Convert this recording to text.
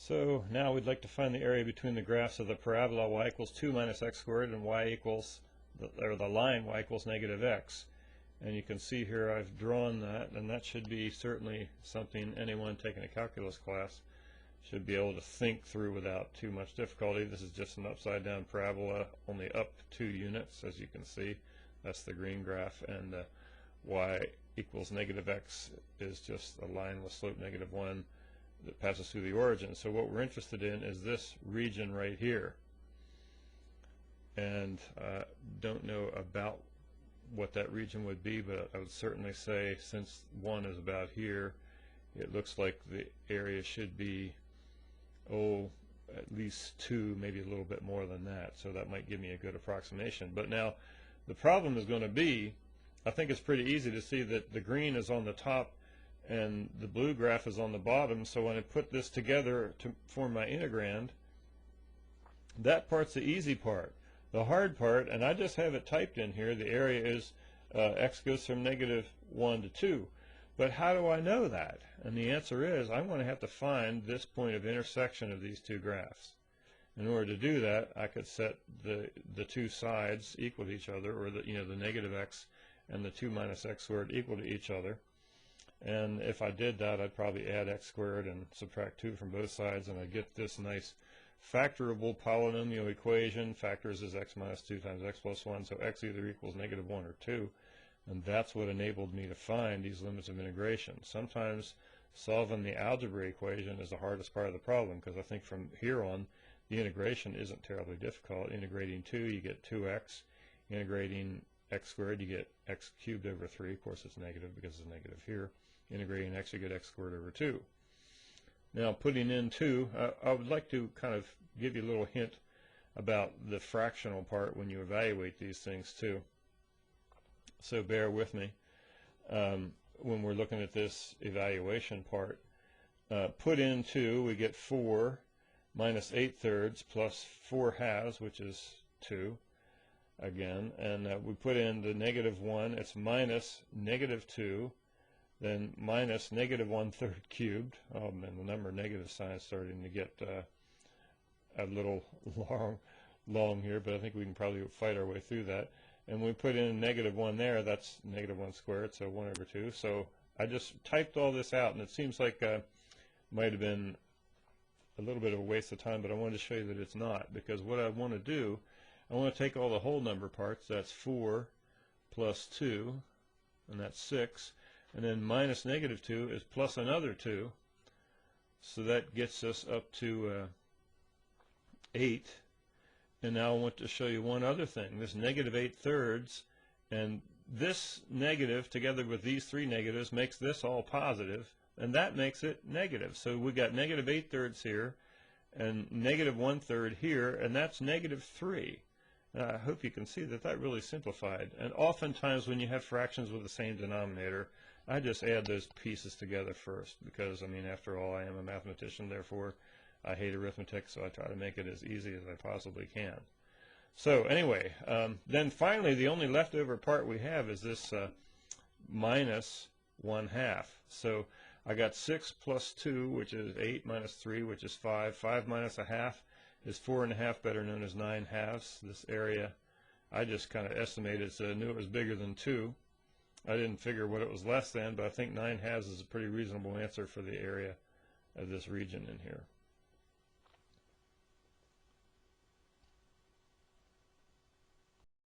So now we'd like to find the area between the graphs of the parabola y equals 2 minus x squared and y equals, the line y equals negative x. And you can see here I've drawn that, and that should be certainly something anyone taking a calculus class should be able to think through without too much difficulty. This is just an upside down parabola, only up 2 units, as you can see. That's the green graph, and y equals negative x is just a line with slope negative 1 that passes through the origin. So what we're interested in is this region right here, and don't know about what that region would be, but I would certainly say since 1 is about here, it looks like the area should be at least 2, maybe a little bit more than that, so that might give me a good approximation. But now the problem is going to be, I think it's pretty easy to see that the green is on the top and the blue graph is on the bottom, so when I put this together to form my integrand, that part's the easy part. The hard part, and I just have it typed in here, the area is x goes from negative 1 to 2. But how do I know that? And the answer is I'm going to have to find this point of intersection of these two graphs. In order to do that, I could set the two sides equal to each other, or the negative x and the 2 minus x squared equal to each other. And if I did that, I'd probably add x squared and subtract 2 from both sides, and I'd get this nice factorable polynomial equation. Factors is x minus 2 times x plus 1, so x either equals negative 1 or 2. And that's what enabled me to find these limits of integration. Sometimes solving the algebra equation is the hardest part of the problem, because I think from here on the integration isn't terribly difficult. Integrating 2, you get 2x. Integrating x squared, you get x cubed over 3. Of course, it's negative because it's negative here. Integrating x, you get x squared over 2. Now, putting in 2, I would like to kind of give you a little hint about the fractional part when you evaluate these things too. So bear with me when we're looking at this evaluation part. Put in 2, we get 4 minus 8/3 plus 4/2, which is 2 again. And we put in the negative 1, it's minus negative 2, then minus negative 1/3 cubed. Oh man, the number negative sign is starting to get a little long here, but I think we can probably fight our way through that. And we put in negative 1 there, that's negative 1 squared, so 1 over 2. So I just typed all this out, and it seems like might have been a little bit of a waste of time, but I wanted to show you that it's not, because what I want to do, I want to take all the whole number parts, that's 4 plus 2, and that's 6, and then minus negative 2 is plus another 2, so that gets us up to 8. And now I want to show you one other thing, this negative 8/3, and this negative together with these 3 negatives makes this all positive, and that makes it negative. So we got negative 8/3 here and negative 1/3 here, and that's negative 3. I hope you can see that that really simplified. And oftentimes when you have fractions with the same denominator, I just add those pieces together first, because I mean, after all, I am a mathematician, therefore I hate arithmetic, so I try to make it as easy as I possibly can. So anyway, then finally the only leftover part we have is this minus 1/2. So I got 6 plus 2, which is 8, minus 3, which is 5. 5 minus 1/2 is 4.5, better known as 9/2. This area I just kind of estimated, so I knew it was bigger than 2. I didn't figure what it was less than, but I think 9/2 is a pretty reasonable answer for the area of this region in here.